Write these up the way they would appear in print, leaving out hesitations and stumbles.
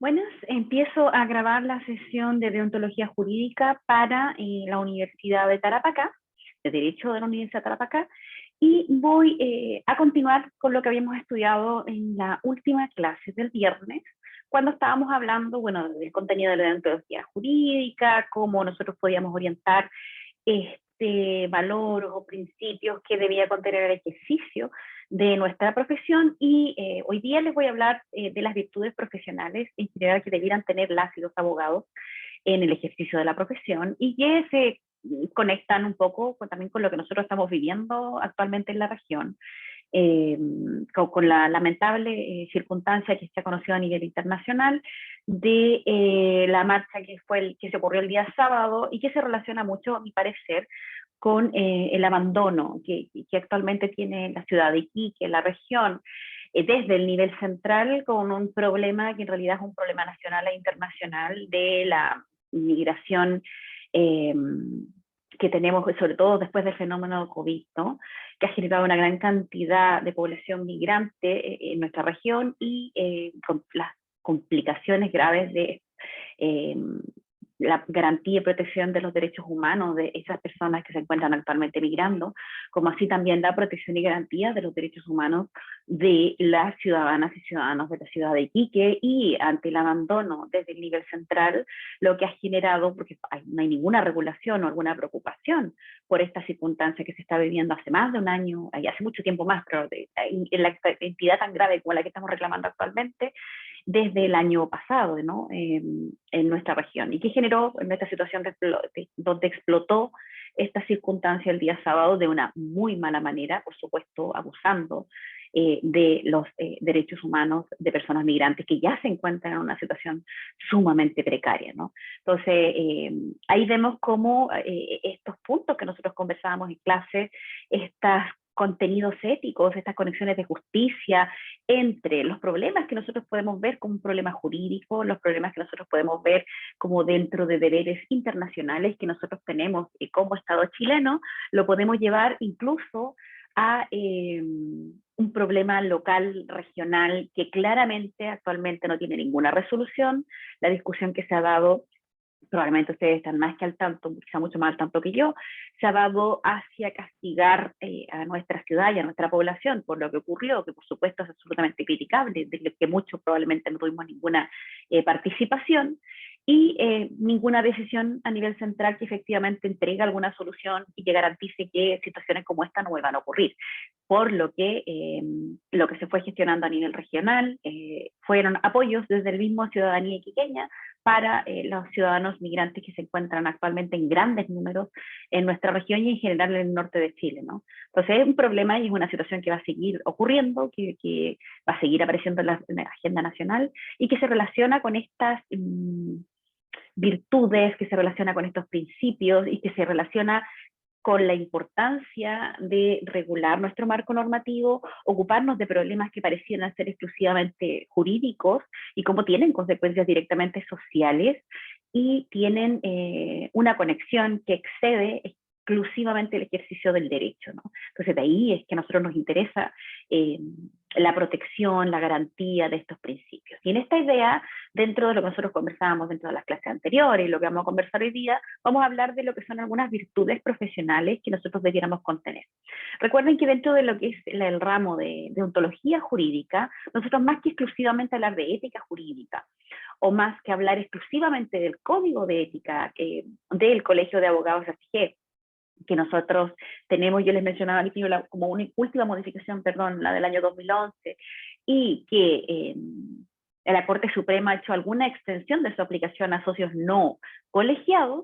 Buenas, empiezo a grabar la sesión de deontología jurídica para la Universidad de Tarapacá, de Derecho de la Universidad de Tarapacá, y voy a continuar con lo que habíamos estudiado en la última clase del viernes, cuando estábamos hablando, bueno, del contenido de la deontología jurídica, cómo nosotros podíamos orientar valores o principios que debía contener el ejercicio de nuestra profesión y hoy día les voy a hablar de las virtudes profesionales en general que debieran tener las y los abogados en el ejercicio de la profesión y que se conectan un poco también con lo que nosotros estamos viviendo actualmente en la región, eh, con la lamentable circunstancia que se ha conocido a nivel internacional de la marcha que se ocurrió el día sábado y que se relaciona mucho, a mi parecer, con el abandono que actualmente tiene la ciudad de Iquique, la región, desde el nivel central, con un problema que en realidad es un problema nacional e internacional de la migración eh, que tenemos, sobre todo después del fenómeno COVID, ¿no? Que ha generado una gran cantidad de población migrante en nuestra región y con las complicaciones graves de eh, la garantía y protección de los derechos humanos de esas personas que se encuentran actualmente migrando, como así también la protección y garantía de los derechos humanos de las ciudadanas y ciudadanos de la ciudad de Iquique, y ante el abandono desde el nivel central, lo que ha generado, porque no hay ninguna regulación o alguna preocupación por esta circunstancia que se está viviendo hace más de un año, y hace mucho tiempo más, pero en la entidad tan grave como la que estamos reclamando actualmente, desde el año pasado, ¿no? En nuestra región, y que generó en esta situación donde explotó esta circunstancia el día sábado de una muy mala manera, por supuesto, abusando de los derechos humanos de personas migrantes que ya se encuentran en una situación sumamente precaria, ¿no? Entonces, ahí vemos cómo estos puntos que nosotros conversábamos en clase, estas contenidos éticos, estas conexiones de justicia entre los problemas que nosotros podemos ver como un problema jurídico, los problemas que nosotros podemos ver como dentro de deberes internacionales que nosotros tenemos como Estado chileno, lo podemos llevar incluso a un problema local, regional, que claramente actualmente no tiene ninguna resolución. La discusión que se ha dado, probablemente ustedes están más que al tanto, quizá mucho más al tanto que yo, se ha dado hacia castigar a nuestra ciudad y a nuestra población por lo que ocurrió, que por supuesto es absolutamente criticable, de lo que muchos probablemente no tuvimos ninguna participación, y ninguna decisión a nivel central que efectivamente entregue alguna solución y que garantice que situaciones como esta no vuelvan a ocurrir. Por lo que se fue gestionando a nivel regional fueron apoyos desde el mismo ciudadanía iquiqueña para los ciudadanos migrantes que se encuentran actualmente en grandes números en nuestra región y en general en el norte de Chile, ¿no? Entonces es un problema y es una situación que va a seguir ocurriendo, que va a seguir apareciendo en la agenda nacional y que se relaciona con estas virtudes, que se relaciona con estos principios y que se relaciona con la importancia de regular nuestro marco normativo, ocuparnos de problemas que parecieran ser exclusivamente jurídicos y cómo tienen consecuencias directamente sociales y tienen una conexión que excede exclusivamente el ejercicio del derecho, ¿no? Entonces de ahí es que a nosotros nos interesa la protección, la garantía de estos principios. Y en esta idea, dentro de lo que nosotros conversábamos dentro de las clases anteriores y lo que vamos a conversar hoy día, vamos a hablar de lo que son algunas virtudes profesionales que nosotros debiéramos contener. Recuerden que dentro de lo que es el ramo de ontología jurídica, nosotros más que exclusivamente hablar de ética jurídica, o más que hablar exclusivamente del código de ética del Colegio de Abogados ACG, que nosotros tenemos, yo les mencionaba aquí como una última modificación, perdón, la del año 2011, y que la Corte Suprema ha hecho alguna extensión de su aplicación a socios no colegiados,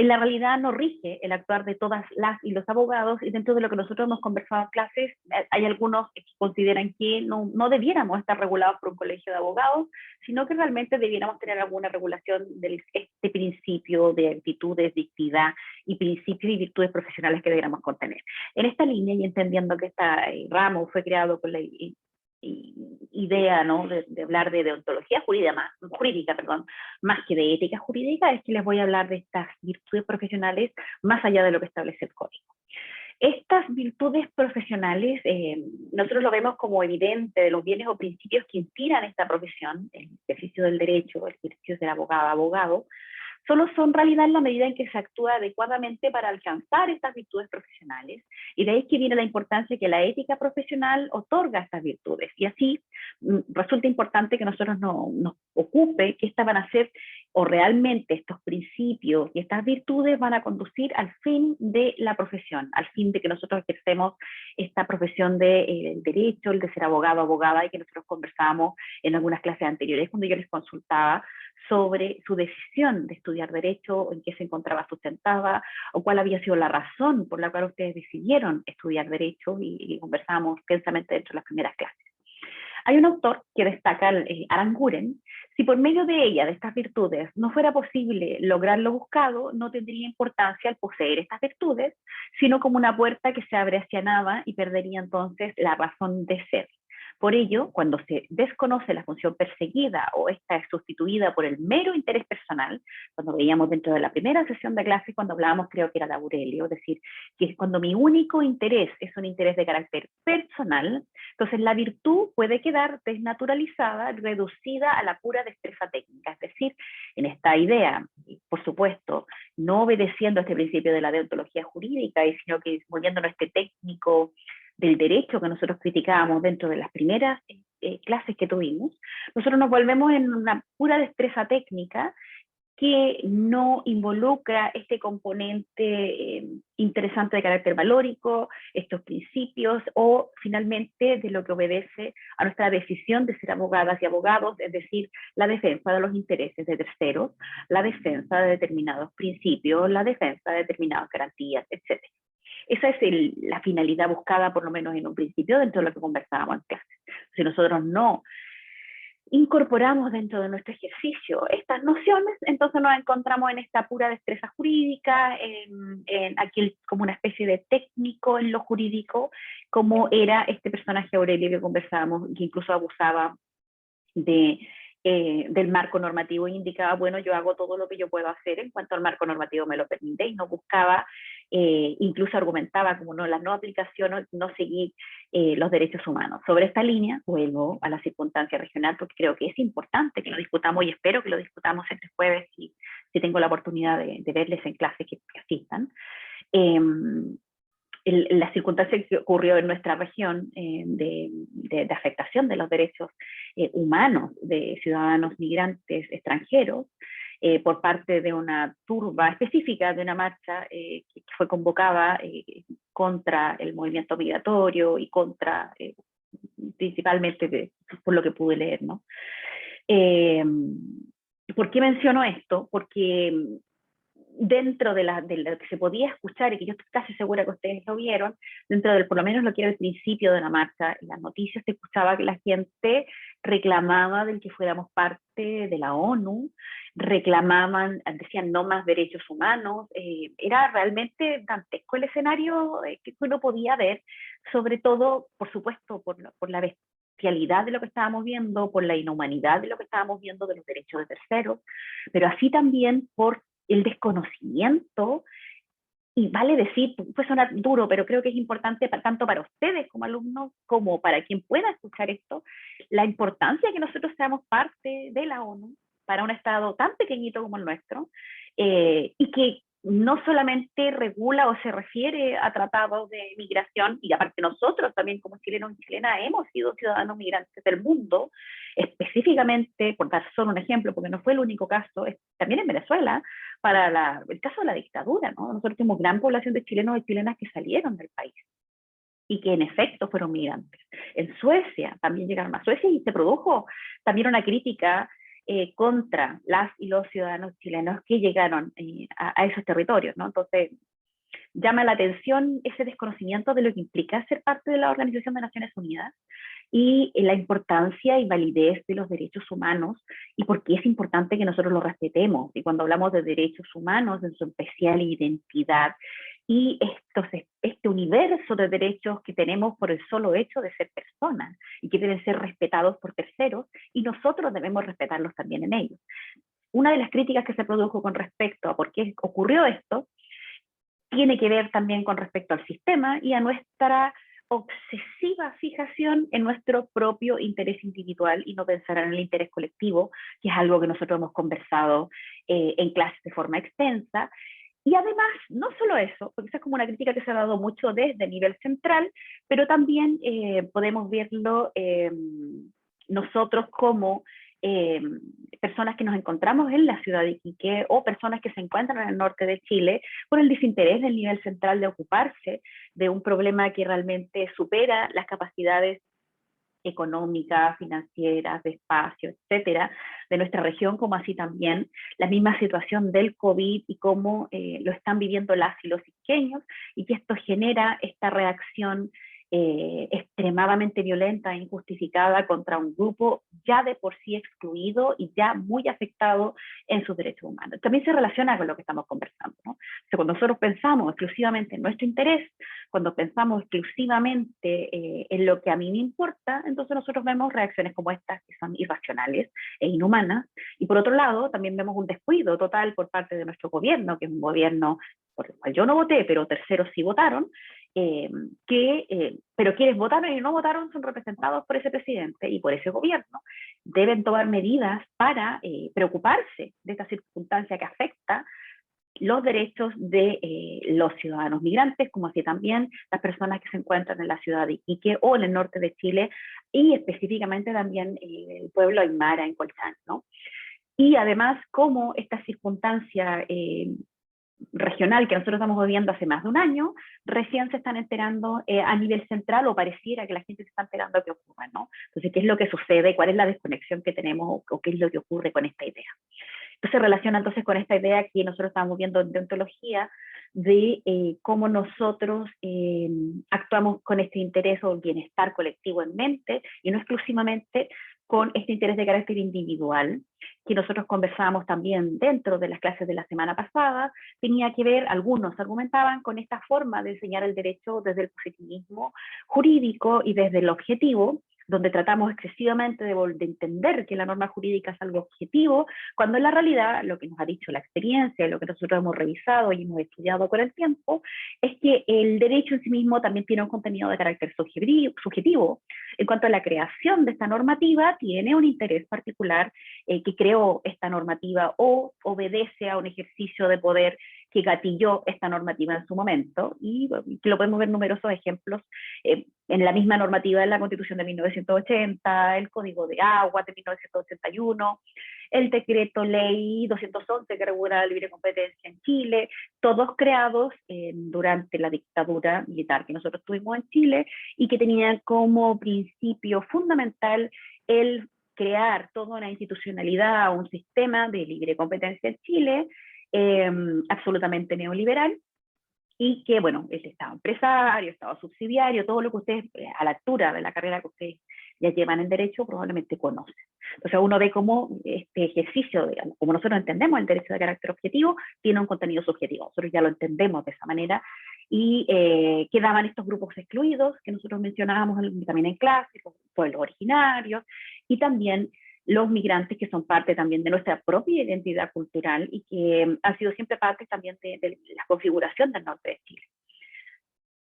en la realidad no rige el actuar de todas las y los abogados, y dentro de lo que nosotros hemos conversado en clases, hay algunos que consideran que no debiéramos estar regulados por un colegio de abogados, sino que realmente debiéramos tener alguna regulación de este principio de actitudes, de equidad y principios y virtudes profesionales que debiéramos contener. En esta línea, y entendiendo que este ramo fue creado con la idea, ¿no?, de hablar de deontología jurídica, más que de ética jurídica, es que les voy a hablar de estas virtudes profesionales más allá de lo que establece el código. Estas virtudes profesionales, nosotros lo vemos como evidente de los bienes o principios que inspiran esta profesión, el ejercicio del derecho, el ejercicio del abogado, solo son realidad en la medida en que se actúa adecuadamente para alcanzar estas virtudes profesionales, y de ahí que viene la importancia que la ética profesional otorga a estas virtudes, y así resulta importante que nosotros nos ocupe que estas van a ser, o realmente estos principios y estas virtudes van a conducir al fin de la profesión, al fin de que nosotros ejercemos esta profesión del derecho, el de ser abogado, abogada, y que nosotros conversábamos en algunas clases anteriores cuando yo les consultaba sobre su decisión de estudiar derecho, en qué se encontraba sustentada, o cuál había sido la razón por la cual ustedes decidieron estudiar derecho, y conversábamos tensamente dentro de las primeras clases. Hay un autor que destaca, Aranguren: si por medio de ella, de estas virtudes, no fuera posible lograr lo buscado, no tendría importancia el poseer estas virtudes, sino como una puerta que se abre hacia nada y perdería entonces la razón de ser. Por ello, cuando se desconoce la función perseguida o esta es sustituida por el mero interés personal, cuando veíamos dentro de la primera sesión de clase, cuando hablábamos, creo que era de Aurelio, es decir, que es cuando mi único interés es un interés de carácter personal, entonces la virtud puede quedar desnaturalizada, reducida a la pura destreza técnica. Es decir, en esta idea, por supuesto, no obedeciendo a este principio de la deontología jurídica, sino que volviéndonos a este técnico del derecho que nosotros criticábamos dentro de las primeras clases que tuvimos, nosotros nos volvemos en una pura destreza técnica que no involucra este componente interesante de carácter valórico, estos principios, o finalmente de lo que obedece a nuestra decisión de ser abogadas y abogados, es decir, la defensa de los intereses de terceros, la defensa de determinados principios, la defensa de determinadas garantías, etc. Esa es la finalidad buscada, por lo menos en un principio, dentro de lo que conversábamos en clase. Si nosotros no incorporamos dentro de nuestro ejercicio estas nociones, entonces nos encontramos en esta pura destreza jurídica, aquí como una especie de técnico en lo jurídico, como era este personaje Aurelio que conversábamos, que incluso abusaba del marco normativo, e indicaba, bueno, yo hago todo lo que yo puedo hacer en cuanto al marco normativo me lo permite, y no buscaba, incluso argumentaba como no, la no aplicación, no seguir los derechos humanos. Sobre esta línea vuelvo a la circunstancia regional, porque creo que es importante que lo discutamos, y espero que lo discutamos este jueves, si tengo la oportunidad de verles en clase que asistan. La circunstancia que ocurrió en nuestra región de afectación de los derechos humanos de ciudadanos migrantes extranjeros por parte de una turba específica, de una marcha que fue convocada contra el movimiento migratorio y contra, principalmente por lo que pude leer, ¿no? ¿Por qué menciono esto? Porque dentro de lo que se podía escuchar, y que yo estoy casi segura que ustedes lo vieron, dentro del, por lo menos lo que era el principio de la marcha, en las noticias se escuchaba que la gente reclamaba del que fuéramos parte de la ONU, reclamaban, decían no más derechos humanos, era realmente dantesco el escenario que uno podía ver, sobre todo, por supuesto, por la bestialidad de lo que estábamos viendo, por la inhumanidad de lo que estábamos viendo de los derechos de terceros, pero así también por el desconocimiento, y vale decir, puede sonar duro, pero creo que es importante tanto para ustedes como alumnos, como para quien pueda escuchar esto, la importancia que nosotros seamos parte de la ONU para un Estado tan pequeñito como el nuestro, y que no solamente regula o se refiere a tratados de migración, y aparte nosotros también como chilenos y chilenas hemos sido ciudadanos migrantes del mundo, específicamente, por dar solo un ejemplo, porque no fue el único caso, también en Venezuela, para el caso de la dictadura, ¿no? Nosotros tenemos gran población de chilenos y chilenas que salieron del país y que en efecto fueron migrantes. En Suecia también llegaron a Suecia, y se produjo también una crítica contra las y los ciudadanos chilenos que llegaron a esos territorios, ¿no? Entonces, llama la atención ese desconocimiento de lo que implica ser parte de la Organización de Naciones Unidas, y la importancia y validez de los derechos humanos, y por qué es importante que nosotros los respetemos. Y cuando hablamos de derechos humanos, en su especial identidad, y este universo de derechos que tenemos por el solo hecho de ser personas, y que deben ser respetados por terceros, y nosotros debemos respetarlos también en ellos. Una de las críticas que se produjo con respecto a por qué ocurrió esto, tiene que ver también con respecto al sistema y a nuestra obsesiva fijación en nuestro propio interés individual y no pensar en el interés colectivo, que es algo que nosotros hemos conversado en clases de forma extensa. Y además, no solo eso, porque esa es como una crítica que se ha dado mucho desde el nivel central, pero también podemos verlo nosotros como eh, personas que nos encontramos en la ciudad de Iquique o personas que se encuentran en el norte de Chile por el desinterés del nivel central de ocuparse de un problema que realmente supera las capacidades económicas, financieras, de espacio, etcétera, de nuestra región, como así también la misma situación del COVID y cómo lo están viviendo las y los iqueños, y que esto genera esta reacción extremadamente violenta e injustificada contra un grupo ya de por sí excluido y ya muy afectado en sus derechos humanos. También se relaciona con lo que estamos conversando, ¿no? O sea, cuando nosotros pensamos exclusivamente en nuestro interés, cuando pensamos exclusivamente en lo que a mí me importa, entonces nosotros vemos reacciones como estas que son irracionales e inhumanas, y por otro lado también vemos un descuido total por parte de nuestro gobierno, que es un gobierno por el cual yo no voté, pero terceros sí votaron, pero quienes votaron y no votaron son representados por ese presidente y por ese gobierno. Deben tomar medidas para preocuparse de esta circunstancia que afecta los derechos de los ciudadanos migrantes, como así también las personas que se encuentran en la ciudad de Iquique o en el norte de Chile, y específicamente también el pueblo aymara en Colchán, ¿no? Y además, como esta circunstancia regional que nosotros estamos viviendo hace más de un año, recién se están enterando a nivel central, o pareciera que la gente se está enterando que ocurre, ¿no? Entonces, ¿qué es lo que sucede? ¿Cuál es la desconexión que tenemos o qué es lo que ocurre con esta idea? Esto se relaciona entonces con esta idea que nosotros estamos viendo en deontología de cómo nosotros actuamos con este interés o bienestar colectivo en mente y no exclusivamente con este interés de carácter individual, que nosotros conversábamos también dentro de las clases de la semana pasada. Tenía que ver, algunos argumentaban, con esta forma de enseñar el derecho desde el positivismo jurídico y desde el objetivo, donde tratamos excesivamente de entender que la norma jurídica es algo objetivo, cuando en la realidad lo que nos ha dicho la experiencia, lo que nosotros hemos revisado y hemos estudiado con el tiempo, es que el derecho en sí mismo también tiene un contenido de carácter subjetivo. En cuanto a la creación de esta normativa, tiene un interés particular que creó esta normativa o obedece a un ejercicio de poder que gatilló esta normativa en su momento, y que lo podemos ver en numerosos ejemplos en la misma normativa de la Constitución de 1980, el Código de Agua de 1981, el decreto ley 211 que regula la libre competencia en Chile, todos creados durante la dictadura militar que nosotros tuvimos en Chile y que tenían como principio fundamental el crear toda una institucionalidad, un sistema de libre competencia en Chile, absolutamente neoliberal, y que, bueno, el Estado empresario, Estado subsidiario, todo lo que ustedes, a la altura de la carrera que ustedes ya llevan en Derecho, probablemente conocen. Entonces uno ve cómo este ejercicio, digamos, como nosotros entendemos el derecho de carácter objetivo, tiene un contenido subjetivo. Nosotros ya lo entendemos de esa manera, y quedaban estos grupos excluidos que nosotros mencionábamos también en clase, los pueblos originarios, y también los migrantes que son parte también de nuestra propia identidad cultural y que han sido siempre parte también de la configuración del norte de Chile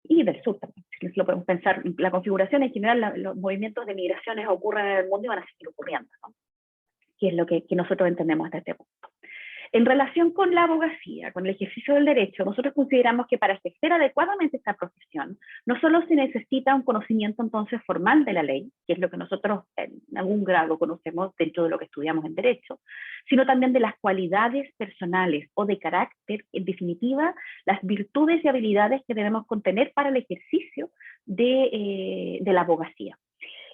y del sur también. Si lo podemos pensar, la configuración en general, los movimientos de migraciones ocurren en el mundo y van a seguir ocurriendo, ¿no? Que es lo que nosotros entendemos hasta este punto. En relación con la abogacía, con el ejercicio del derecho, nosotros consideramos que para ejercer adecuadamente esta profesión, no solo se necesita un conocimiento entonces formal de la ley, que es lo que nosotros en algún grado conocemos dentro de lo que estudiamos en derecho, sino también de las cualidades personales o de carácter, en definitiva, las virtudes y habilidades que debemos contener para el ejercicio de la abogacía.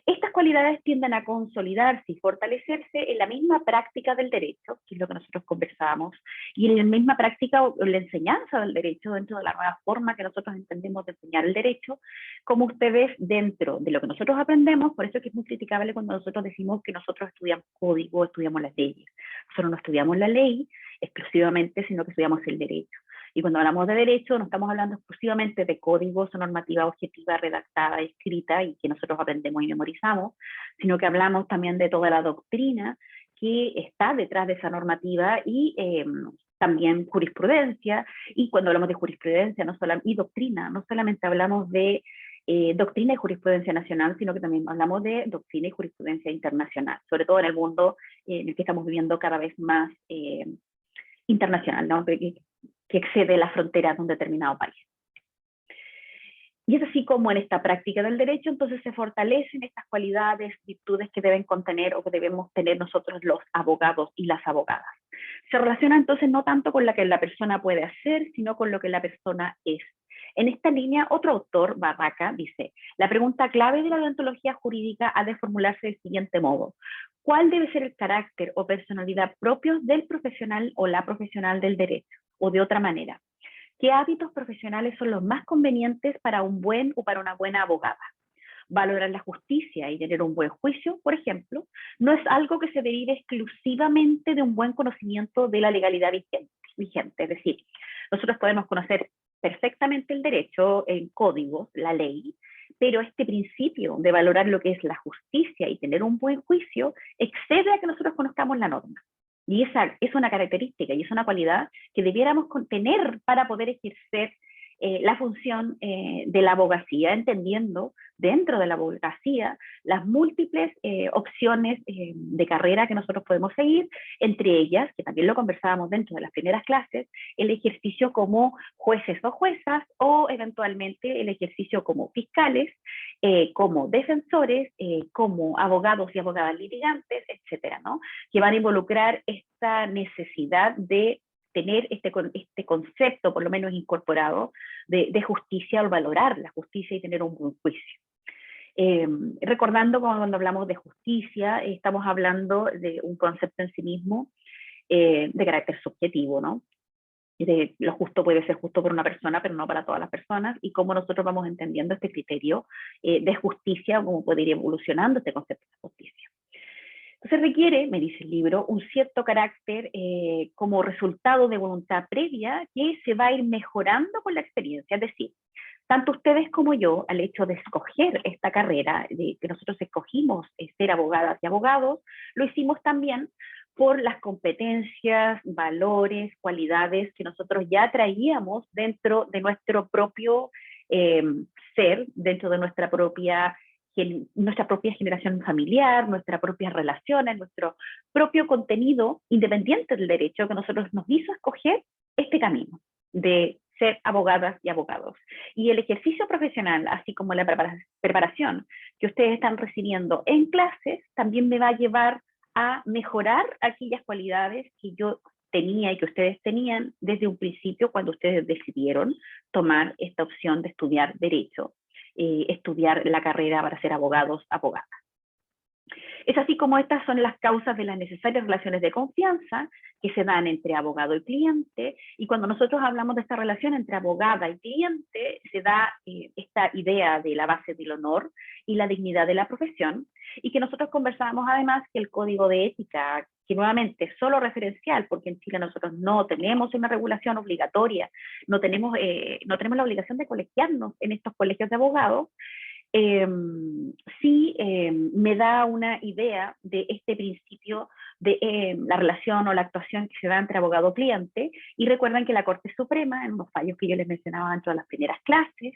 Estas cualidades tienden a consolidarse y fortalecerse en la misma práctica del derecho, que es lo que nosotros conversábamos, y en la misma práctica o en la enseñanza del derecho, dentro de la nueva forma que nosotros entendemos de enseñar el derecho, como ustedes dentro de lo que nosotros aprendemos. Por eso es que es muy criticable cuando nosotros decimos que nosotros estudiamos código, estudiamos las leyes. Nosotros no estudiamos la ley exclusivamente, sino que estudiamos el derecho. Y cuando hablamos de derecho, no estamos hablando exclusivamente de códigos o normativa objetiva redactada, escrita y que nosotros aprendemos y memorizamos, sino que hablamos también de toda la doctrina que está detrás de esa normativa y también jurisprudencia, y cuando hablamos de jurisprudencia y doctrina, no solamente hablamos de doctrina y jurisprudencia nacional, sino que también hablamos de doctrina y jurisprudencia internacional, sobre todo en el mundo en el que estamos viviendo cada vez más internacional, ¿no? que excede las fronteras de un determinado país. Y es así como en esta práctica del derecho, entonces se fortalecen estas cualidades, virtudes que deben contener o que debemos tener nosotros los abogados y las abogadas. Se relaciona entonces no tanto con lo que la persona puede hacer, sino con lo que la persona es. En esta línea, otro autor, Barraca, dice, la pregunta clave de la deontología jurídica ha de formularse del siguiente modo: ¿cuál debe ser el carácter o personalidad propios del profesional o la profesional del derecho? O de otra manera, ¿qué hábitos profesionales son los más convenientes para un buen o para una buena abogada? Valorar la justicia y tener un buen juicio, por ejemplo, no es algo que se derive exclusivamente de un buen conocimiento de la legalidad vigente. Es decir, nosotros podemos conocer perfectamente el derecho, el código, la ley, pero este principio de valorar lo que es la justicia y tener un buen juicio excede a que nosotros conozcamos la norma. Y esa es una característica y es una cualidad que debiéramos tener para poder ejercer la función de la abogacía, entendiendo dentro de la abogacía las múltiples opciones de carrera que nosotros podemos seguir, entre ellas, que también lo conversábamos dentro de las primeras clases, el ejercicio como jueces o juezas, o eventualmente el ejercicio como fiscales, como defensores, como abogados y abogadas litigantes, etcétera, ¿no? Que van a involucrar esta necesidad de tener este concepto, por lo menos incorporado, de justicia, o valorar la justicia y tener un buen juicio. Recordando cuando hablamos de justicia, estamos hablando de un concepto en sí mismo de carácter subjetivo, ¿no? De lo justo puede ser justo por una persona, pero no para todas las personas, y cómo nosotros vamos entendiendo este criterio de justicia, cómo puede ir evolucionando este concepto de justicia. Entonces requiere, me dice el libro, un cierto carácter como resultado de voluntad previa que se va a ir mejorando con la experiencia. Es decir, tanto ustedes como yo, al hecho de escoger esta carrera, de que nosotros escogimos ser abogadas y abogados, lo hicimos también por las competencias, valores, cualidades que nosotros ya traíamos dentro de nuestro propio ser, dentro de nuestra propia generación familiar, nuestras propias relaciones, nuestro propio contenido independiente del derecho que nosotros nos hizo escoger este camino de ser abogadas y abogados. Y el ejercicio profesional, así como la preparación que ustedes están recibiendo en clases, también me va a llevar a mejorar aquellas cualidades que yo tenía y que ustedes tenían desde un principio cuando ustedes decidieron tomar esta opción de estudiar derecho, estudiar la carrera para ser abogados, abogadas. Es así como estas son las causas de las necesarias relaciones de confianza que se dan entre abogado y cliente, y cuando nosotros hablamos de esta relación entre abogada y cliente, se da esta idea de la base del honor y la dignidad de la profesión, y que nosotros conversábamos además que el código de ética, que nuevamente es solo referencial, porque en Chile nosotros no tenemos una regulación obligatoria, no tenemos la obligación de colegiarnos en estos colegios de abogados, sí me da una idea de este principio de la relación o la actuación que se da entre abogado-cliente, y recuerden que la Corte Suprema, en unos fallos que yo les mencionaba dentro de las primeras clases,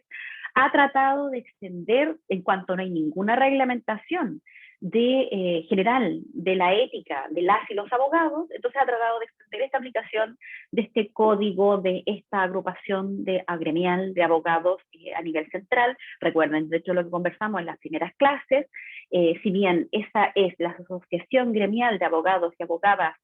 ha tratado de extender, en cuanto no hay ninguna reglamentación general de la ética de las y los abogados, entonces ha tratado de extender esta aplicación de este código, de esta agrupación gremial de abogados a nivel central. Recuerden, de hecho, lo que conversamos en las primeras clases, si bien esa es la asociación gremial de abogados y abogadas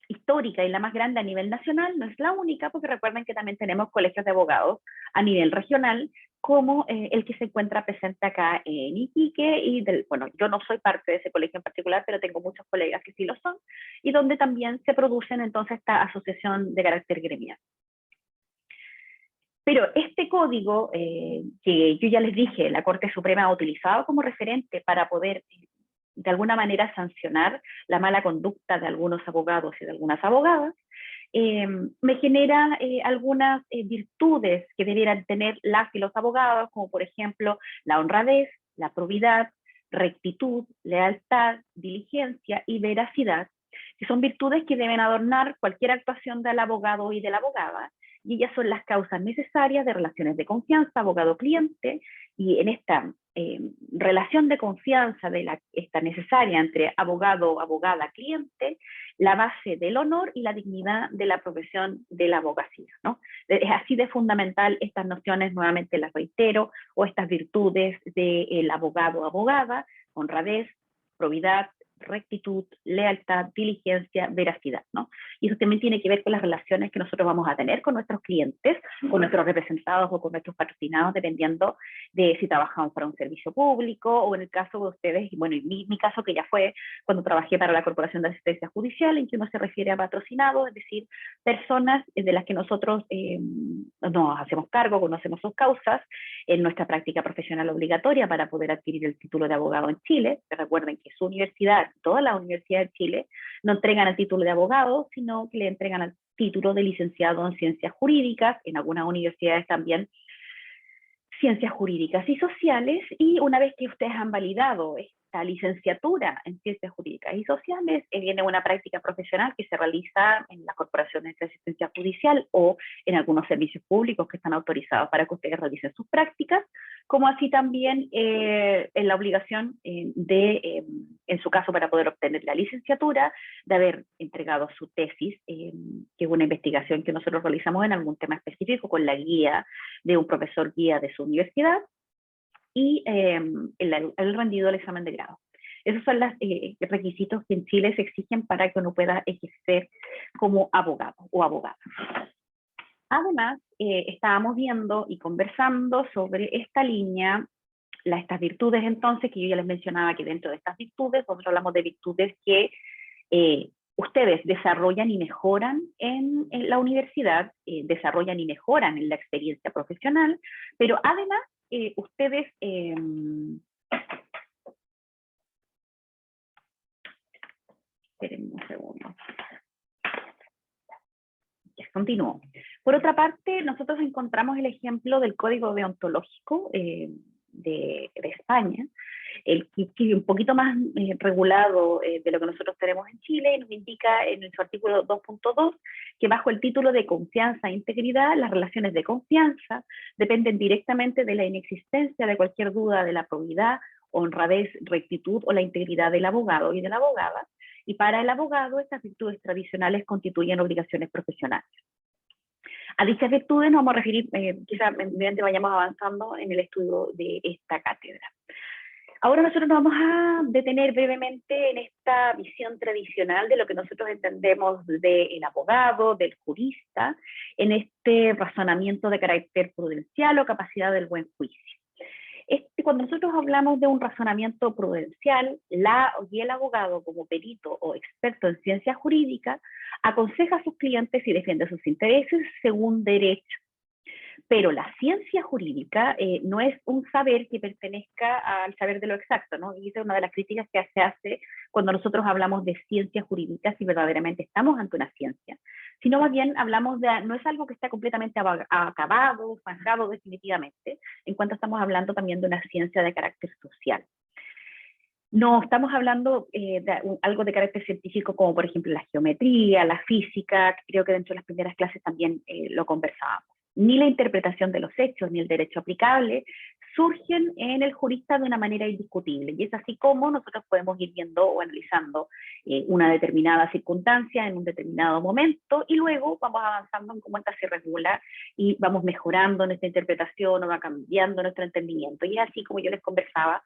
histórica y la más grande a nivel nacional, no es la única, porque recuerden que también tenemos colegios de abogados a nivel regional, como el que se encuentra presente acá en Iquique, y bueno, yo no soy parte de ese colegio en particular, pero tengo muchos colegas que sí lo son, y donde también se producen entonces esta asociación de carácter gremial. Pero este código, que yo ya les dije, la Corte Suprema ha utilizado como referente para poder de alguna manera sancionar la mala conducta de algunos abogados y de algunas abogadas, me genera algunas virtudes que debieran tener las y los abogados, como por ejemplo la honradez, la probidad, rectitud, lealtad, diligencia y veracidad, que son virtudes que deben adornar cualquier actuación del abogado y de la abogada, y ellas son las causas necesarias de relaciones de confianza, abogado-cliente, y en esta relación de confianza esta necesaria entre abogado, abogada, cliente, la base del honor y la dignidad de la profesión de la abogacía, ¿no? Es así de fundamental estas nociones, nuevamente las reitero, o estas virtudes del abogado o abogada: honradez, probidad, rectitud, lealtad, diligencia, veracidad, ¿no? Y eso también tiene que ver con las relaciones que nosotros vamos a tener con nuestros clientes, con nuestros representados o con nuestros patrocinados, dependiendo de si trabajamos para un servicio público o en el caso de ustedes, bueno, en mi caso que ya fue cuando trabajé para la Corporación de Asistencia Judicial, en que uno se refiere a patrocinados, es decir, personas de las que nosotros nos hacemos cargo, conocemos sus causas en nuestra práctica profesional obligatoria para poder adquirir el título de abogado en Chile. Recuerden que su universidad, todas las universidades de Chile, no entregan el título de abogado, sino que le entregan el título de licenciado en ciencias jurídicas, en algunas universidades también ciencias jurídicas y sociales, y una vez que ustedes han validado esta licenciatura en ciencias jurídicas y sociales, viene una práctica profesional que se realiza en las corporaciones de asistencia judicial o en algunos servicios públicos que están autorizados para que ustedes realicen sus prácticas, como así también en la obligación en su caso, para poder obtener la licenciatura, de haber entregado su tesis, que es una investigación que nosotros realizamos en algún tema específico con la guía de un profesor guía de su universidad, y el rendido del examen de grado. Esos son los requisitos que en Chile se exigen para que uno pueda ejercer como abogado o abogada. Además, estábamos viendo y conversando sobre esta línea, estas virtudes entonces, que yo ya les mencionaba que dentro de estas virtudes, nosotros hablamos de virtudes que ustedes desarrollan y mejoran en la universidad, desarrollan y mejoran en la experiencia profesional, pero además ustedes esperen un segundo. Ya, continúo. Por otra parte, nosotros encontramos el ejemplo del Código Deontológico de España, el que es un poquito más regulado de lo que nosotros tenemos en Chile, y nos indica en su artículo 2.2 que bajo el título de confianza e integridad, las relaciones de confianza dependen directamente de la inexistencia de cualquier duda de la probidad, honradez, rectitud o la integridad del abogado y de la abogada, y para el abogado estas virtudes tradicionales constituyen obligaciones profesionales. A dichas virtudes nos vamos a referir, quizás mediante vayamos avanzando en el estudio de esta cátedra. Ahora nosotros nos vamos a detener brevemente en esta visión tradicional de lo que nosotros entendemos del abogado, del jurista, en este razonamiento de carácter prudencial o capacidad del buen juicio. Cuando nosotros hablamos de un razonamiento prudencial, el abogado como perito o experto en ciencias jurídicas aconseja a sus clientes y defiende sus intereses según derecho. Pero la ciencia jurídica no es un saber que pertenezca al saber de lo exacto, ¿no? Y esa es una de las críticas que se hace cuando nosotros hablamos de ciencias jurídicas, si verdaderamente estamos ante una ciencia, sino más bien hablamos no es algo que está completamente acabado, zanjado definitivamente, en cuanto estamos hablando también de una ciencia de carácter social. No estamos hablando de algo de carácter científico como por ejemplo la geometría, la física, que creo que dentro de las primeras clases también lo conversábamos. Ni la interpretación de los hechos, ni el derecho aplicable surgen en el jurista de una manera indiscutible. Y es así como nosotros podemos ir viendo o analizando una determinada circunstancia en un determinado momento, y luego vamos avanzando en cómo esta se regula y vamos mejorando nuestra interpretación o va cambiando nuestro entendimiento. Y es así como yo les conversaba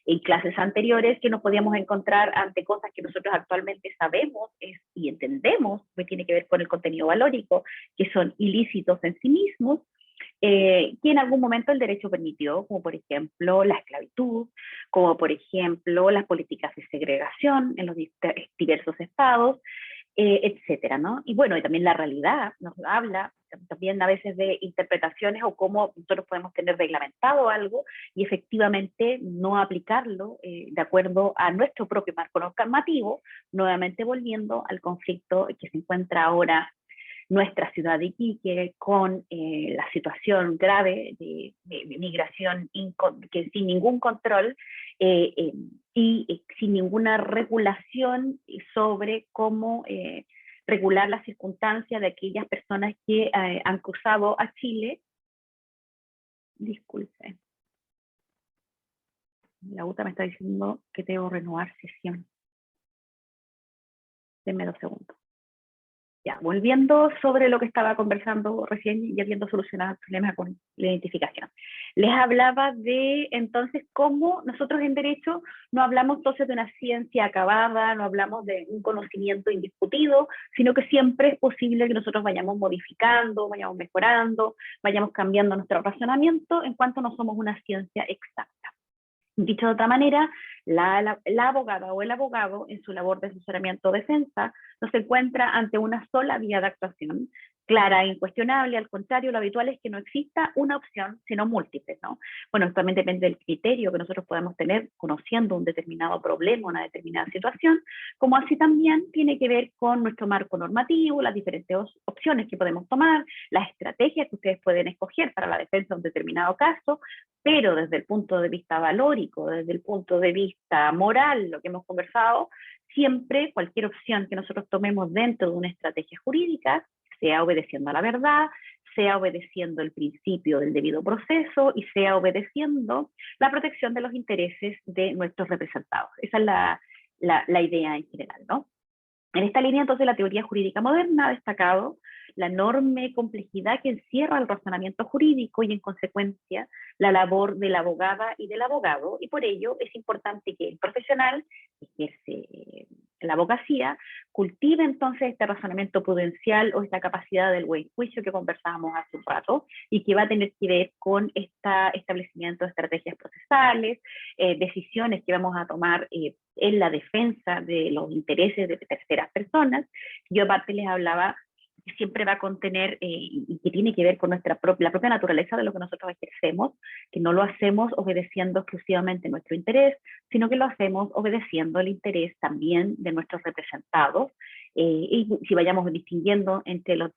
en clases anteriores, que nos podíamos encontrar ante cosas que nosotros actualmente sabemos y entendemos, que tiene que ver con el contenido valórico, que son ilícitos en sí mismos, que en algún momento el derecho permitió, como por ejemplo la esclavitud, como por ejemplo las políticas de segregación en los diversos estados, etcétera, ¿no? Y bueno, y también la realidad nos habla también a veces de interpretaciones o cómo nosotros podemos tener reglamentado algo y efectivamente no aplicarlo de acuerdo a nuestro propio marco normativo, nuevamente volviendo al conflicto que se encuentra ahora nuestra ciudad de Iquique, con la situación grave de migración que sin ningún control y sin ninguna regulación sobre cómo regular las circunstancias de aquellas personas que han cruzado a Chile. Disculpe. La UTA me está diciendo que debo renovar sesión. Denme 2 segundos. Ya, volviendo sobre lo que estaba conversando recién y habiendo solucionado el problema con la identificación. Les hablaba de, entonces, cómo nosotros en Derecho no hablamos entonces de una ciencia acabada, no hablamos de un conocimiento indiscutido, sino que siempre es posible que nosotros vayamos modificando, vayamos mejorando, vayamos cambiando nuestro razonamiento en cuanto no somos una ciencia exacta. Dicho de otra manera, la abogada o el abogado en su labor de asesoramiento o defensa no se encuentra ante una sola vía de actuación, clara e incuestionable. Al contrario, lo habitual es que no exista una opción, sino múltiples, ¿no? Bueno, esto también depende del criterio que nosotros podamos tener conociendo un determinado problema, una determinada situación, como así también tiene que ver con nuestro marco normativo, las diferentes opciones que podemos tomar, las estrategias que ustedes pueden escoger para la defensa de un determinado caso, pero desde el punto de vista valórico, desde el punto de vista moral, lo que hemos conversado, siempre cualquier opción que nosotros tomemos dentro de una estrategia jurídica, sea obedeciendo a la verdad, sea obedeciendo el principio del debido proceso y sea obedeciendo la protección de los intereses de nuestros representados. Esa es la idea en general, ¿no? En esta línea, entonces, la teoría jurídica moderna ha destacado la enorme complejidad que encierra el razonamiento jurídico y, en consecuencia, la labor de la abogada y del abogado, y por ello es importante que el profesional que ejerce la abogacía cultive entonces este razonamiento prudencial o esta capacidad del buen juicio que conversábamos hace un rato y que va a tener que ver con este establecimiento de estrategias procesales, decisiones que vamos a tomar en la defensa de los intereses de terceras personas. Yo aparte les hablaba que siempre va a contener y que tiene que ver con la propia naturaleza de lo que nosotros ejercemos, que no lo hacemos obedeciendo exclusivamente nuestro interés, sino que lo hacemos obedeciendo el interés también de nuestros representados, y si vayamos distinguiendo entre las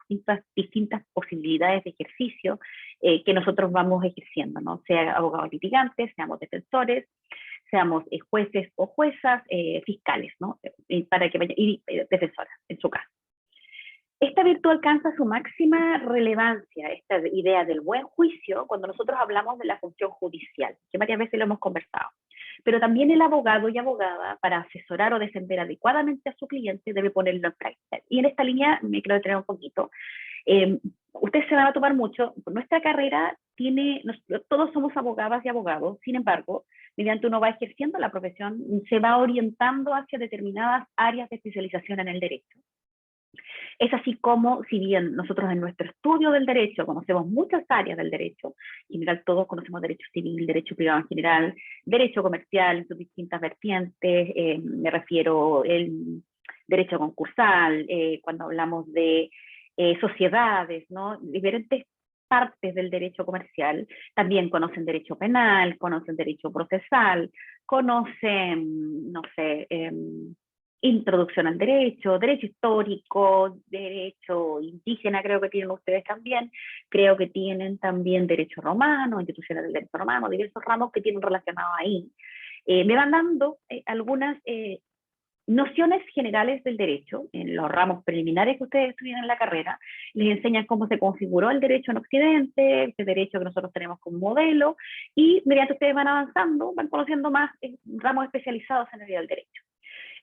distintas posibilidades de ejercicio que nosotros vamos ejerciendo, ¿no? Sea abogados litigantes, seamos defensores, seamos jueces o juezas, fiscales, ¿no? Para que y defensoras, en su caso. Esta virtud alcanza su máxima relevancia, esta idea del buen juicio, cuando nosotros hablamos de la función judicial, que varias veces lo hemos conversado. Pero también el abogado y abogada, para asesorar o defender adecuadamente a su cliente, debe ponerlo en práctica. Y en esta línea me quiero detener un poquito. Ustedes se van a tomar mucho, nuestra carrera todos somos abogadas y abogados, sin embargo, mediante uno va ejerciendo la profesión, se va orientando hacia determinadas áreas de especialización en el derecho. Es así como, si bien nosotros en nuestro estudio del derecho conocemos muchas áreas del derecho, en general todos conocemos derecho civil, derecho privado en general, derecho comercial en sus distintas vertientes, me refiero al derecho concursal, cuando hablamos de sociedades, ¿no? Diferentes partes del derecho comercial, también conocen derecho penal, conocen derecho procesal, conocen, no sé, introducción al derecho, derecho histórico, derecho indígena, creo que tienen ustedes también, creo que tienen también derecho romano, instituciones del derecho romano, diversos ramos que tienen relacionados ahí. Me van dando algunas nociones generales del derecho, en los ramos preliminares que ustedes estudian en la carrera, les enseñan cómo se configuró el derecho en Occidente, ese derecho que nosotros tenemos como modelo, y mediante ustedes van avanzando, van conociendo más ramos especializados en el área del derecho.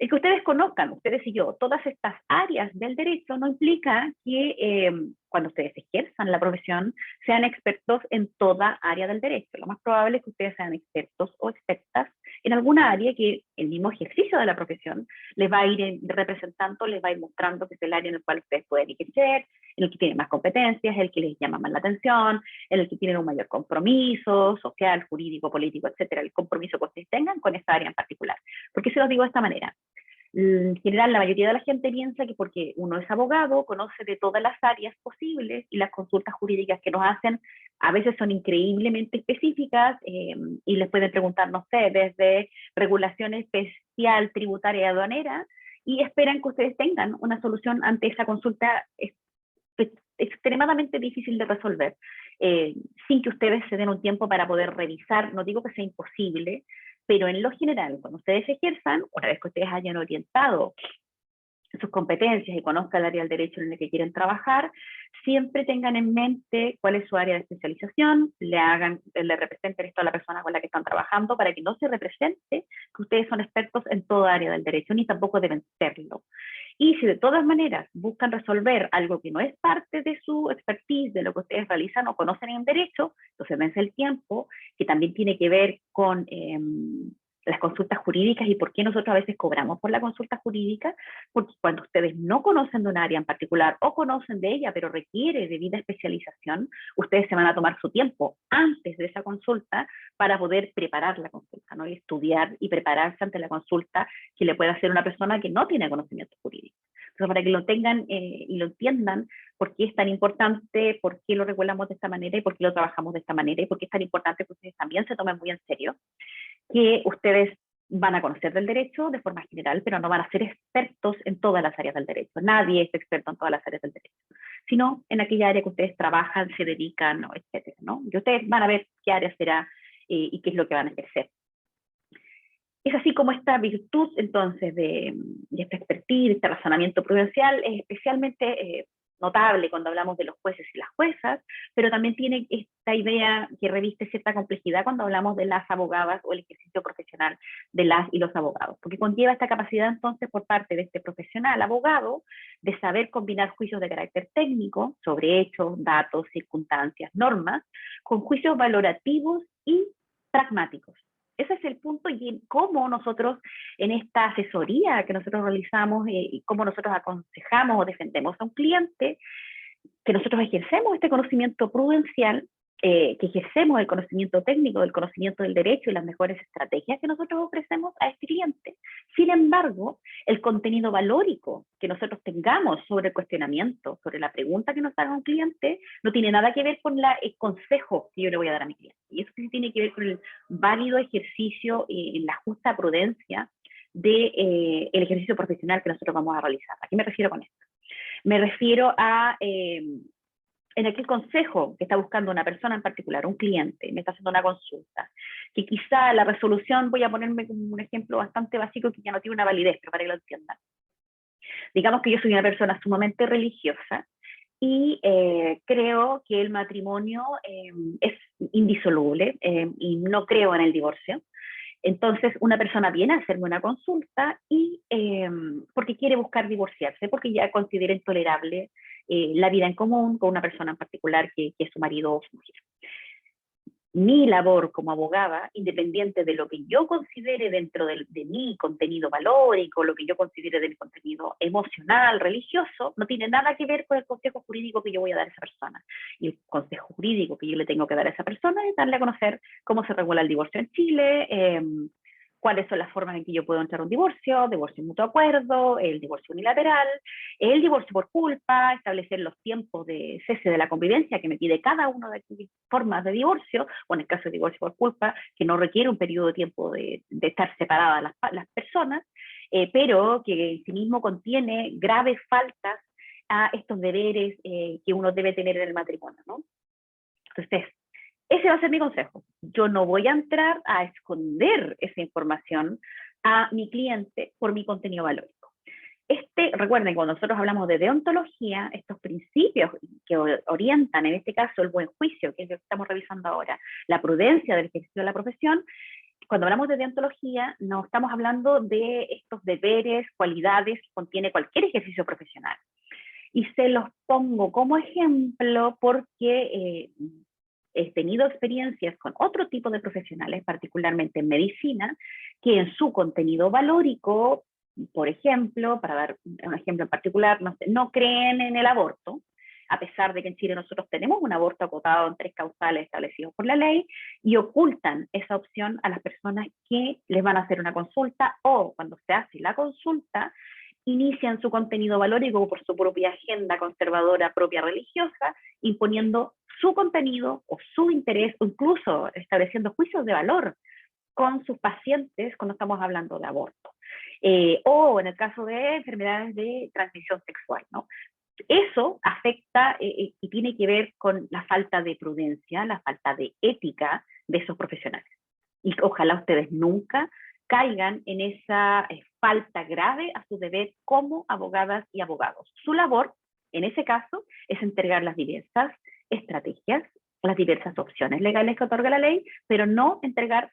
El que ustedes conozcan, ustedes y yo, todas estas áreas del derecho no implica que cuando ustedes ejerzan la profesión sean expertos en toda área del derecho. Lo más probable es que ustedes sean expertos o expertas en alguna área que el mismo ejercicio de la profesión les va a ir representando, les va a ir mostrando que es el área en el cual ustedes pueden ejercer, en el que tienen más competencias, el que les llama más la atención, en el que tienen un mayor compromiso social, jurídico, político, etcétera, el compromiso que ustedes tengan con esa área en particular. ¿Por qué se los digo de esta manera? En general, la mayoría de la gente piensa que porque uno es abogado, conoce de todas las áreas posibles y las consultas jurídicas que nos hacen a veces son increíblemente específicas y les pueden preguntar, no sé, desde regulación especial tributaria y aduanera y esperan que ustedes tengan una solución ante esa consulta extremadamente difícil de resolver, sin que ustedes se den un tiempo para poder revisar. No digo que sea imposible, pero en lo general, cuando ustedes ejerzan, una vez que ustedes hayan orientado sus competencias y conozcan el área del derecho en el que quieren trabajar, siempre tengan en mente cuál es su área de especialización, le representen esto a la persona con la que están trabajando para que no se represente que ustedes son expertos en toda área del derecho, ni tampoco deben serlo. Y si de todas maneras buscan resolver algo que no es parte de su expertise, de lo que ustedes realizan o conocen en derecho, entonces dense el tiempo, que también tiene que ver con las consultas jurídicas y por qué nosotros a veces cobramos por la consulta jurídica, porque cuando ustedes no conocen de un área en particular o conocen de ella, pero requiere debida especialización, ustedes se van a tomar su tiempo antes de esa consulta para poder preparar la consulta, ¿no? Y estudiar y prepararse ante la consulta que le puede hacer una persona que no tiene conocimiento jurídico. Entonces, para que lo tengan y lo entiendan, por qué es tan importante, por qué lo regulamos de esta manera y por qué lo trabajamos de esta manera y por qué es tan importante que ustedes también se tomen muy en serio que ustedes van a conocer del derecho de forma general, pero no van a ser expertos en todas las áreas del derecho. Nadie es experto en todas las áreas del derecho, sino en aquella área que ustedes trabajan, se dedican, etcétera, ¿no? Y ustedes van a ver qué área será y qué es lo que van a ejercer. Es así como esta virtud, entonces, de esta expertise, de este razonamiento prudencial, es especialmente notable cuando hablamos de los jueces y las juezas, pero también tiene esta idea que reviste cierta complejidad cuando hablamos de las abogadas o el ejercicio profesional de las y los abogados, porque conlleva esta capacidad entonces por parte de este profesional abogado de saber combinar juicios de carácter técnico sobre hechos, datos, circunstancias, normas, con juicios valorativos y pragmáticos. Ese es el punto y cómo nosotros en esta asesoría que nosotros realizamos y cómo nosotros aconsejamos o defendemos a un cliente, que nosotros ejercemos este conocimiento prudencial, que ejercemos el conocimiento técnico, el conocimiento del derecho y las mejores estrategias que nosotros ofrecemos a este cliente. Sin embargo, el contenido valórico que nosotros tengamos sobre el cuestionamiento, sobre la pregunta que nos haga un cliente, no tiene nada que ver con el consejo que yo le voy a dar a mi cliente. Y eso sí tiene que ver con el válido ejercicio en la justa prudencia del ejercicio profesional que nosotros vamos a realizar. ¿A qué me refiero con esto? Me refiero a en aquel consejo que está buscando una persona en particular, un cliente, me está haciendo una consulta, que quizá la resolución, voy a ponerme como un ejemplo bastante básico que ya no tiene una validez, pero para que lo entiendan. Digamos que yo soy una persona sumamente religiosa y creo que el matrimonio es indisoluble y no creo en el divorcio. Entonces, una persona viene a hacerme una consulta y porque quiere buscar divorciarse, porque ya considera intolerable la vida en común con una persona en particular que es su marido o su mujer. Mi labor como abogada, independiente de lo que yo considere dentro de mi contenido valórico, lo que yo considere de mi contenido emocional, religioso, no tiene nada que ver con el consejo jurídico que yo voy a dar a esa persona. Y el consejo jurídico que yo le tengo que dar a esa persona es darle a conocer cómo se regula el divorcio en Chile, cuáles son las formas en que yo puedo entrar a un divorcio en mutuo acuerdo, el divorcio unilateral, el divorcio por culpa, establecer los tiempos de cese de la convivencia que me pide cada una de las formas de divorcio, o en el caso de divorcio por culpa, que no requiere un periodo de tiempo de estar separadas las personas, pero que en sí mismo contiene graves faltas a estos deberes que uno debe tener en el matrimonio, ¿no? Entonces, ese va a ser mi consejo. Yo no voy a entrar a esconder esa información a mi cliente por mi contenido valórico. Recuerden, cuando nosotros hablamos de deontología, estos principios que orientan, en este caso, el buen juicio, que es lo que estamos revisando ahora, la prudencia del ejercicio de la profesión, cuando hablamos de deontología, no estamos hablando de estos deberes, cualidades que contiene cualquier ejercicio profesional. Y se los pongo como ejemplo porque he tenido experiencias con otro tipo de profesionales, particularmente en medicina, que en su contenido valórico, por ejemplo, para dar un ejemplo en particular, no creen en el aborto, a pesar de que en Chile nosotros tenemos un aborto acotado en 3 causales establecidos por la ley, y ocultan esa opción a las personas que les van a hacer una consulta o cuando se hace la consulta, inician su contenido valórico por su propia agenda conservadora propia religiosa, imponiendo su contenido o su interés, o incluso estableciendo juicios de valor con sus pacientes cuando estamos hablando de aborto. O en el caso de enfermedades de transmisión sexual, ¿no? Eso afecta y tiene que ver con la falta de prudencia, la falta de ética de esos profesionales. Y ojalá ustedes nunca caigan en esa falta grave a su deber como abogadas y abogados. Su labor, en ese caso, es entregar las diversas estrategias, las diversas opciones legales que otorga la ley, pero no entregar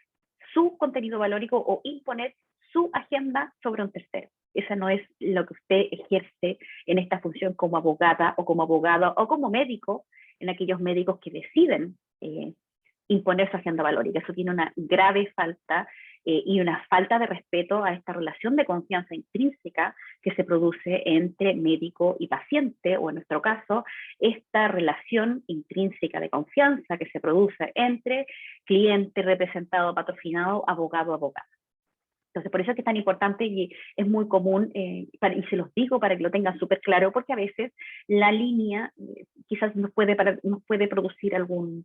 su contenido valórico o imponer su agenda sobre un tercero. Esa no es lo que usted ejerce en esta función como abogada o como abogado o como médico, en aquellos médicos que deciden imponer su agenda valórica. Eso tiene una grave falta y una falta de respeto a esta relación de confianza intrínseca que se produce entre médico y paciente, o en nuestro caso, esta relación intrínseca de confianza que se produce entre cliente, representado, patrocinado, abogado, abogada. Entonces, por eso es que es tan importante y es muy común, y se los digo para que lo tengan súper claro, porque a veces la línea quizás nos puede producir algún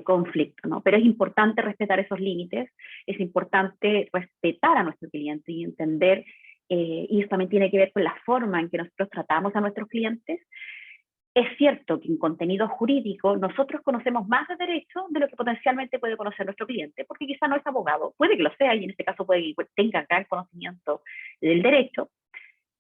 conflicto, ¿no? Pero es importante respetar esos límites, es importante respetar a nuestro cliente y entender, y eso también tiene que ver con la forma en que nosotros tratamos a nuestros clientes. Es cierto que en contenido jurídico nosotros conocemos más de derecho de lo que potencialmente puede conocer nuestro cliente, porque quizá no es abogado, puede que lo sea y en este caso puede que tenga gran conocimiento del derecho,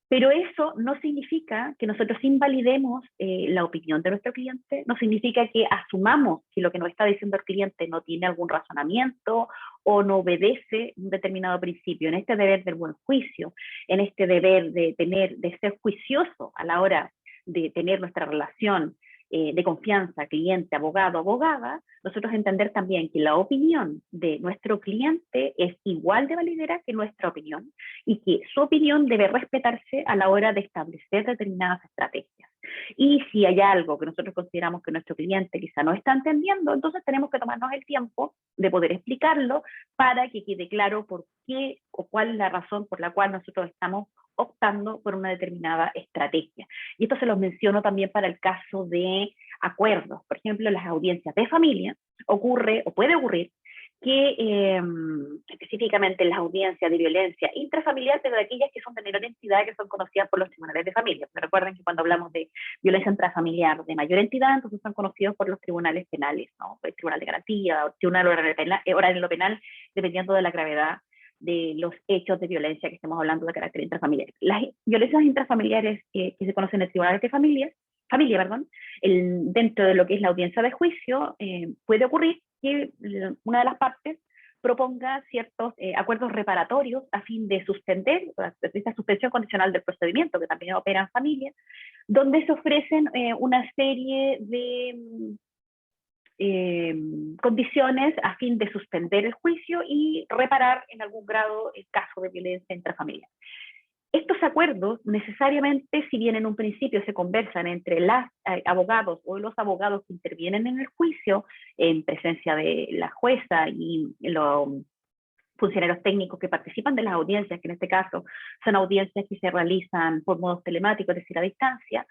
pero eso no significa que nosotros invalidemos la opinión de nuestro cliente, no significa que asumamos que lo que nos está diciendo el cliente no tiene algún razonamiento o no obedece un determinado principio. En este deber del buen juicio, en este deber de ser juicioso a la hora de tener nuestra relación de confianza, cliente, abogado, abogada, nosotros entender también que la opinión de nuestro cliente es igual de validera que nuestra opinión y que su opinión debe respetarse a la hora de establecer determinadas estrategias. Y si hay algo que nosotros consideramos que nuestro cliente quizá no está entendiendo, entonces tenemos que tomarnos el tiempo de poder explicarlo para que quede claro por qué o cuál es la razón por la cual nosotros estamos optando por una determinada estrategia. Y esto se los menciono también para el caso de acuerdos. Por ejemplo, en las audiencias de familia ocurre o puede ocurrir que específicamente en las audiencias de violencia intrafamiliar, pero de aquellas que son de menor entidad, que son conocidas por los tribunales de familia. Pero recuerden que cuando hablamos de violencia intrafamiliar de mayor entidad, entonces son conocidos por los tribunales penales, ¿no? El tribunal de garantía, o tribunal oral en lo penal, dependiendo de la gravedad de los hechos de violencia que estemos hablando de carácter intrafamiliar. Las violencias intrafamiliares que se conocen en el tribunal de familia, dentro de lo que es la audiencia de juicio, puede ocurrir que una de las partes proponga ciertos acuerdos reparatorios a fin de suspender esta suspensión condicional del procedimiento, que también opera en familia, donde se ofrecen una serie de condiciones a fin de suspender el juicio y reparar en algún grado el caso de violencia intrafamiliar. Estos acuerdos necesariamente, si bien en un principio se conversan entre los abogados o los abogados que intervienen en el juicio, en presencia de la jueza y los funcionarios técnicos que participan de las audiencias, que en este caso son audiencias que se realizan por modos telemáticos, es decir, a distancia,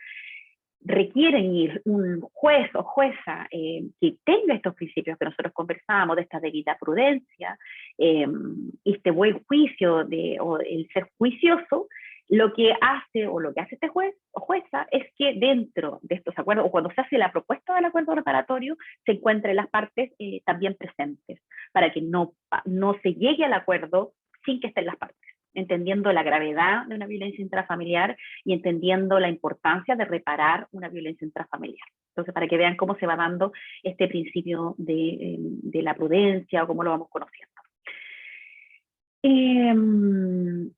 requieren ir un juez o jueza que tenga estos principios que nosotros conversábamos, de esta debida prudencia, este buen juicio o el ser juicioso, lo que hace este juez o jueza es que dentro de estos acuerdos, o cuando se hace la propuesta del acuerdo reparatorio, se encuentren las partes también presentes, para que no se llegue al acuerdo sin que estén las partes, entendiendo la gravedad de una violencia intrafamiliar y entendiendo la importancia de reparar una violencia intrafamiliar. Entonces, para que vean cómo se va dando este principio de la prudencia o cómo lo vamos conociendo.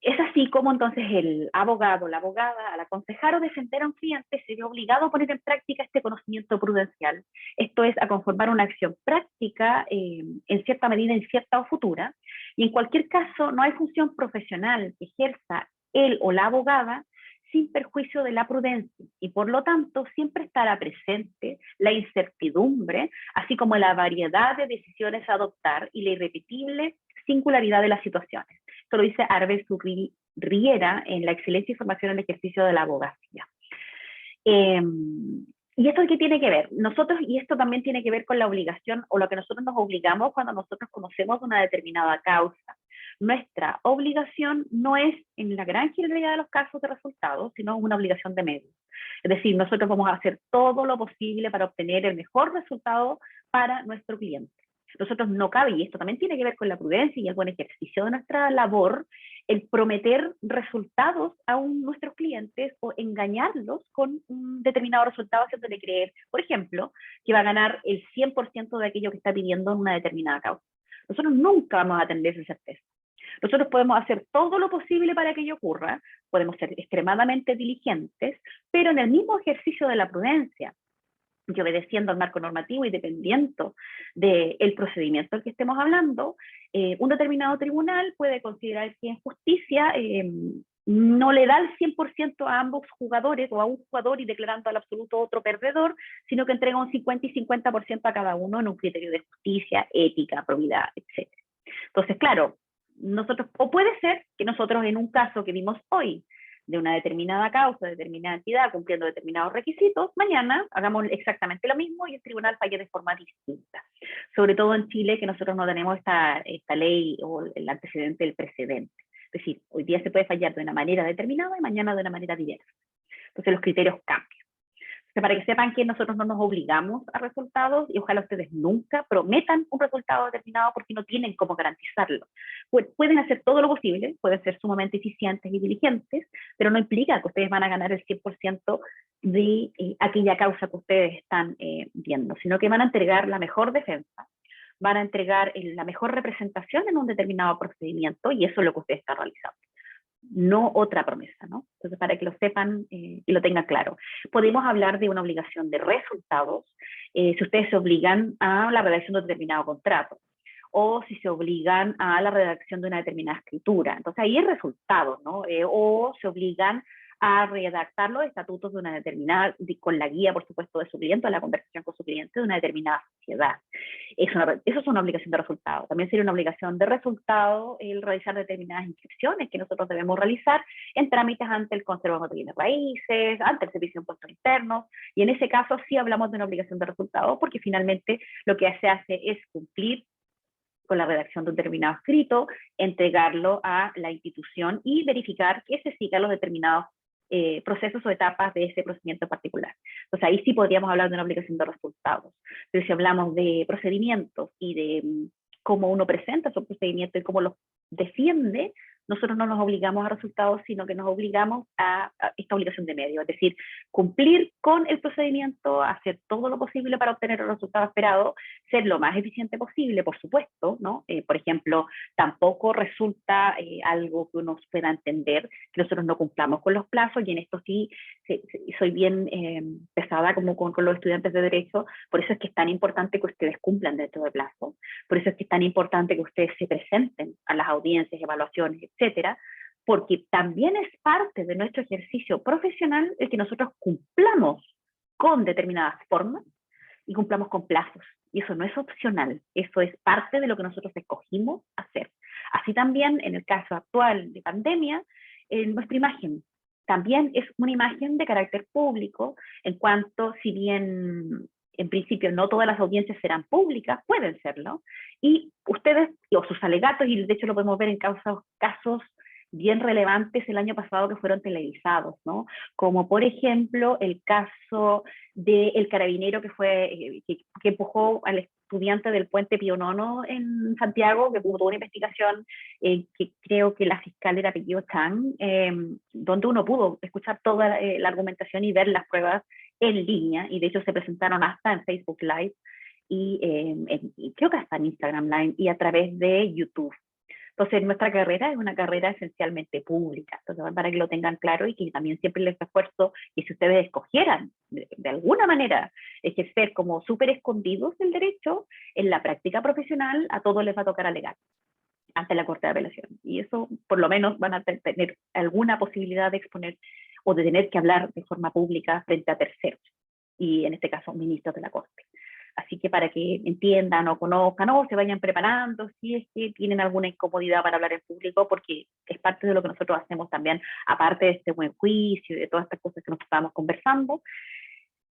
Es así como entonces el abogado, la abogada, al aconsejar o defender a un cliente, se ve obligado a poner en práctica este conocimiento prudencial. Esto es, a conformar una acción práctica en cierta medida incierta o futura, y en cualquier caso no hay función profesional que ejerza él o la abogada sin perjuicio de la prudencia, y por lo tanto siempre estará presente la incertidumbre, así como la variedad de decisiones a adoptar y la irrepetible singularidad de las situaciones. Esto lo dice Arbe Riera en La excelencia y formación en el ejercicio de la abogacía. ¿Y esto qué tiene que ver? Nosotros, y esto también tiene que ver con la obligación, o lo que nosotros nos obligamos cuando nosotros conocemos una determinada causa. Nuestra obligación no es, en la gran generalidad de los casos de resultados, sino una obligación de medios. Es decir, nosotros vamos a hacer todo lo posible para obtener el mejor resultado para nuestro cliente. Nosotros no cabe, y esto también tiene que ver con la prudencia y el buen ejercicio de nuestra labor, el prometer resultados a nuestros clientes o engañarlos con un determinado resultado haciéndole creer, por ejemplo, que va a ganar el 100% de aquello que está pidiendo en una determinada causa. Nosotros nunca vamos a tener esa certeza. Nosotros podemos hacer todo lo posible para que ello ocurra, podemos ser extremadamente diligentes, pero en el mismo ejercicio de la prudencia, y obedeciendo al marco normativo y dependiendo del procedimiento del que estemos hablando, un determinado tribunal puede considerar que en justicia no le da el 100% a ambos jugadores o a un jugador y declarando al absoluto otro perdedor, sino que entrega un 50 y 50% a cada uno en un criterio de justicia, ética, probidad, etc. Entonces, claro, nosotros, o puede ser que nosotros en un caso que vimos hoy, de una determinada causa, de determinada entidad, cumpliendo determinados requisitos, mañana hagamos exactamente lo mismo y el tribunal falle de forma distinta. Sobre todo en Chile, que nosotros no tenemos esta ley o el antecedente del precedente. Es decir, hoy día se puede fallar de una manera determinada y mañana de una manera diversa. Entonces los criterios cambian. Para que sepan que nosotros no nos obligamos a resultados y ojalá ustedes nunca prometan un resultado determinado porque no tienen cómo garantizarlo. Pueden hacer todo lo posible, pueden ser sumamente eficientes y diligentes, pero no implica que ustedes van a ganar el 100% de aquella causa que ustedes están viendo, sino que van a entregar la mejor defensa, van a entregar la mejor representación en un determinado procedimiento y eso es lo que ustedes están realizando. No otra promesa, ¿no? Entonces, para que lo sepan y lo tengan claro. Podemos hablar de una obligación de resultados si ustedes se obligan a la redacción de un determinado contrato o si se obligan a la redacción de una determinada escritura. Entonces, ahí es resultado, ¿no? O se obligan a redactar los estatutos de una determinada, con la guía, por supuesto, de su cliente, o la conversación con su cliente de una determinada sociedad. Eso es una obligación de resultado. También sería una obligación de resultado el realizar determinadas inscripciones que nosotros debemos realizar en trámites ante el Conservador de Bienes Raíces, ante el Servicio de Impuestos Internos, y en ese caso sí hablamos de una obligación de resultado porque finalmente lo que se hace es cumplir con la redacción de un determinado escrito, entregarlo a la institución y verificar que se sigan los determinados procesos o etapas de ese procedimiento particular. Entonces ahí sí podríamos hablar de una obligación de resultados. Pero si hablamos de procedimientos y de cómo uno presenta esos procedimientos y cómo los defiende, nosotros no nos obligamos a resultados, sino que nos obligamos a esta obligación de medio, es decir, cumplir con el procedimiento, hacer todo lo posible para obtener el resultado esperado, ser lo más eficiente posible, por supuesto, ¿no? Por ejemplo, tampoco resulta algo que uno pueda entender que nosotros no cumplamos con los plazos, y en esto sí soy bien pesada como con los estudiantes de Derecho, por eso es que es tan importante que ustedes cumplan dentro del plazo, por eso es que es tan importante que ustedes se presenten a las audiencias, evaluaciones, etcétera, porque también es parte de nuestro ejercicio profesional el que nosotros cumplamos con determinadas formas y cumplamos con plazos. Y eso no es opcional, eso es parte de lo que nosotros escogimos hacer. Así también, en el caso actual de pandemia, nuestra imagen también es una imagen de carácter público, en cuanto, si bien en principio no todas las audiencias serán públicas, pueden serlo, y ustedes, o sus alegatos, y de hecho lo podemos ver en casos bien relevantes el año pasado que fueron televisados, ¿no? Como por ejemplo el caso del carabinero que empujó al estudiante del puente Pío IX en Santiago, que tuvo una investigación que creo que la fiscal era apellido Chang, donde uno pudo escuchar toda la argumentación y ver las pruebas en línea, y de hecho se presentaron hasta en Facebook Live y creo que hasta en Instagram Live y a través de YouTube. Entonces, nuestra carrera es una carrera esencialmente pública, entonces, para que lo tengan claro, y que también siempre les esfuerzo, y si ustedes escogieran de alguna manera ejercer como súper escondidos el derecho, en la práctica profesional a todos les va a tocar alegar ante la Corte de Apelación, y eso por lo menos van a tener alguna posibilidad de exponer o de tener que hablar de forma pública frente a terceros, y en este caso ministros de la Corte. Así que para que entiendan o conozcan o se vayan preparando si es que tienen alguna incomodidad para hablar en público, porque es parte de lo que nosotros hacemos también, aparte de este buen juicio y de todas estas cosas que nos estábamos conversando,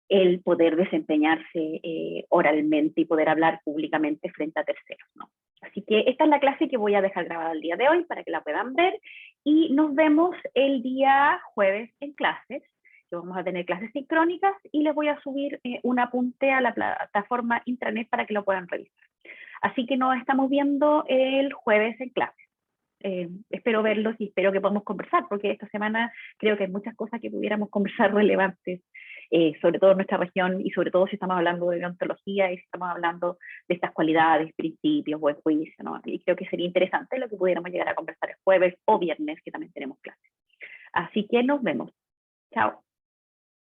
el poder desempeñarse oralmente y poder hablar públicamente frente a terceros, ¿no? Así que esta es la clase que voy a dejar grabada el día de hoy para que la puedan ver, y nos vemos el día jueves en clases. que vamos a tener clases sincrónicas y les voy a subir un apunte a la plataforma intranet para que lo puedan revisar. Así que nos estamos viendo el jueves en clase. Espero verlos y espero que podamos conversar, porque esta semana creo que hay muchas cosas que pudiéramos conversar relevantes, sobre todo en nuestra región y sobre todo si estamos hablando de ontología y si estamos hablando de estas cualidades, principios, buen juicio, ¿no? Y creo que sería interesante lo que pudiéramos llegar a conversar el jueves o viernes, que también tenemos clases. Así que nos vemos. Chao.